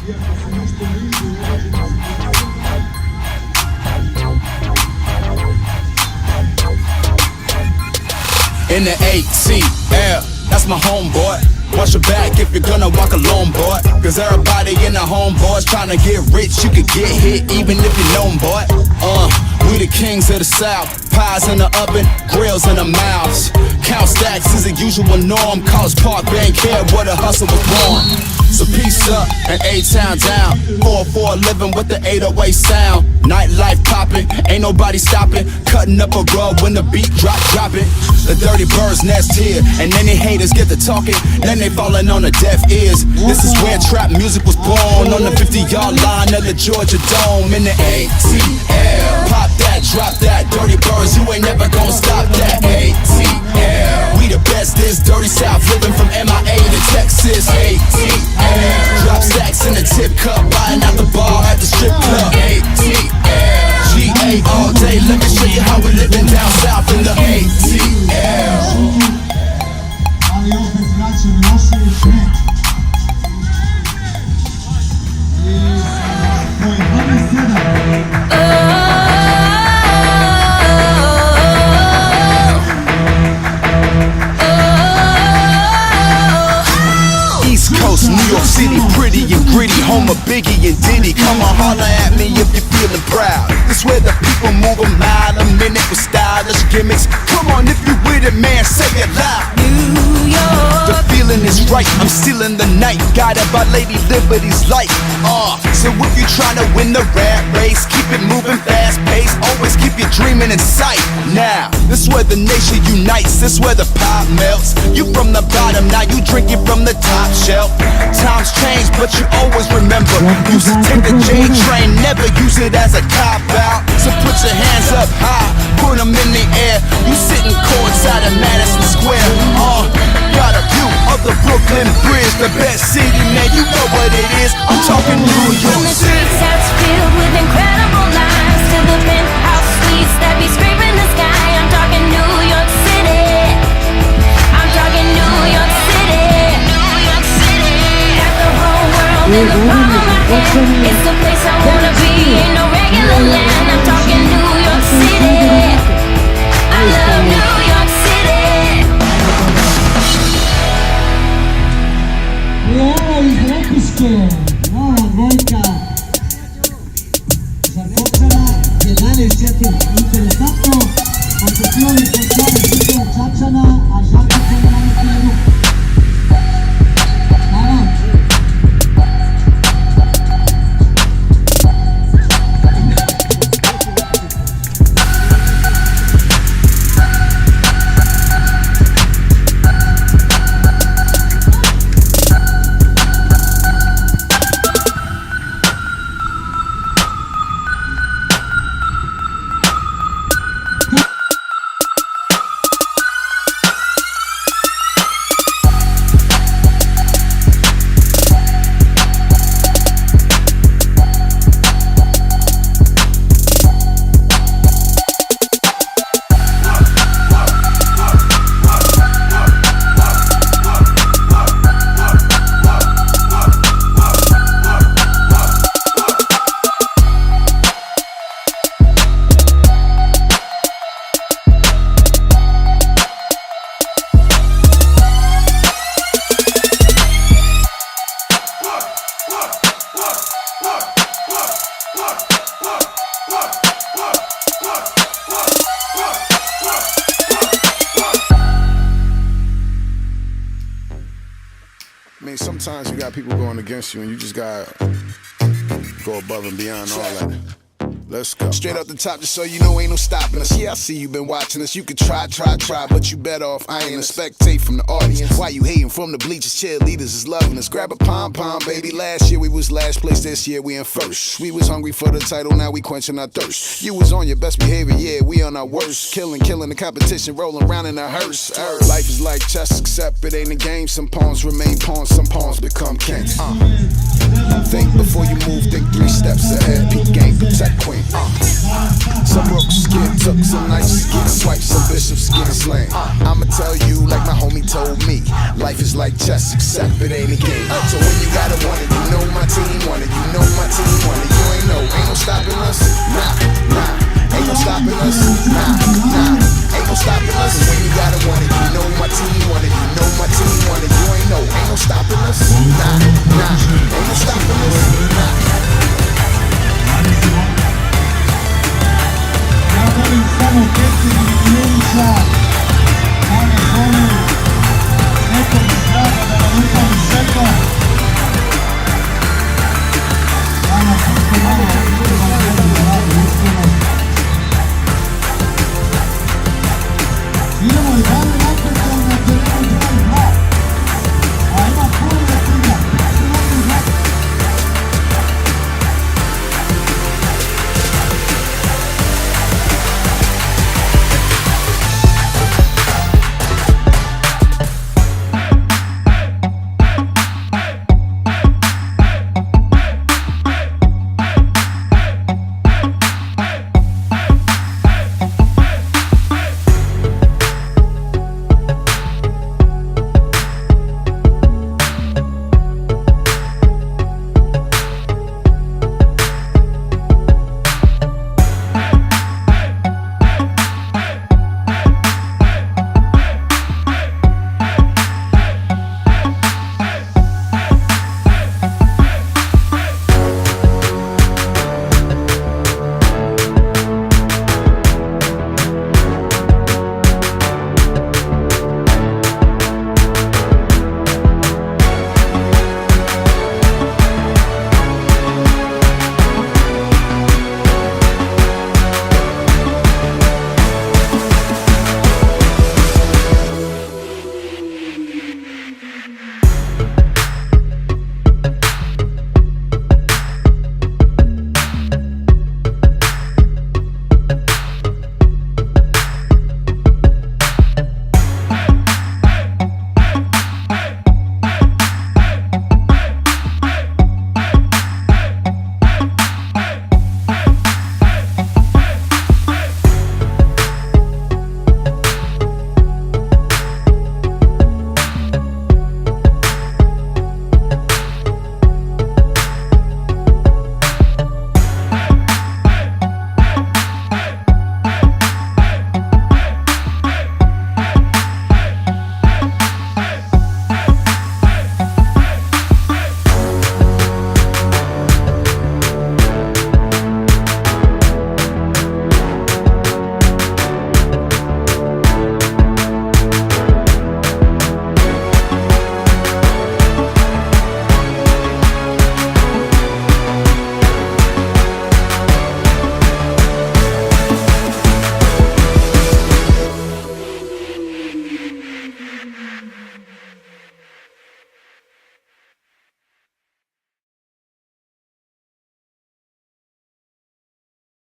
In the ATL, that's my homeboy. Watch your back if you're gonna walk alone, boy. Cause everybody in the homeboys tryna get rich. You could get hit even if you know 'em, boy. We the kings of the South. Pies in the oven, grills in the mouths. Count stacks is a usual norm. College Park, bank here where the hustle was born. So peace up and A-Town down. 4-4 living with the 808 sound. Nightlife popping, ain't nobody stopping. Cutting up a rug when the beat drop it. The dirty birds nest here, and then they haters get to talking. Then they falling on the deaf ears. This is where trap music was born. On the 50-yard line of the Georgia Dome. In the ATL, pop that, drop that. Dirty birds, you ain't never gonna stop that. ATL, we the best, this dirty South. Living from MIA to Texas. ATL, drop stacks in the tip cup, buying out the bar at the strip club. ATL, GA all day, let me show you how we living down south in the ATL. East Coast, New York City, pretty and gritty, home of Biggie and Diddy. Come on, holler at me if you're feeling proud. This where the people move a mile a minute with stylish gimmicks. Come on, if you with it, man, say it loud. New York, the feeling is right. I'm stealing the night, guided by Lady Liberty's light. So if you tryna win the rat race, keep it moving fast paced. Always keep your dreaming in sight. Now, this where the nation unites. This where the pop melts. You from the bottom, now you drinking from the top shelf. Times change, but you always remember. Used to take the J train, never use it as a cop out. So put your hands up high, put them in the air. You sitting courtside at Madison Square. Got a view of the Brooklyn Bridge, the best city, man. You know what it is. I'm talking New York City. From the treetops filled with incredible lines to the penthouse suites that be scraping the sky. I'm talking New York City. I'm talking New York City. New York City. Got the whole world in the palm of my hand. It's the place I wanna be. Ain't no regular land. I'm talking New York City. I love New York City. Dwójka Żarkowczana, jeden jeszcze interesantno Koncepcjoni Koncepcjoni Koncepcjoni Czapczana, a Żarkowczana na chwilę. I mean, sometimes you got people going against you and you just gotta go above and beyond all that. Let's go. Straight up the top, just so you know ain't no stopping us. Yeah, I see you been watching us. You could try, but you better off. I ain't a spectate from the audience. Why you hating from the bleachers? Cheerleaders is loving us. Grab a pom-pom, baby. Last year we was last place, this year we in first. We was hungry for the title, now we quenching our thirst. You was on your best behavior, yeah, we on our worst. Killing the competition, rolling around in a hearse. Life is like chess, except it ain't a game. Some pawns remain pawns, some pawns become kings. Think before you move, think 3 steps ahead. Peak game, protect queen. Some rooks get took, some knights get swiped, some bishops get slain. I'ma tell you like my homie told me, life is like chess, except it ain't a game. So when you gotta want it, you know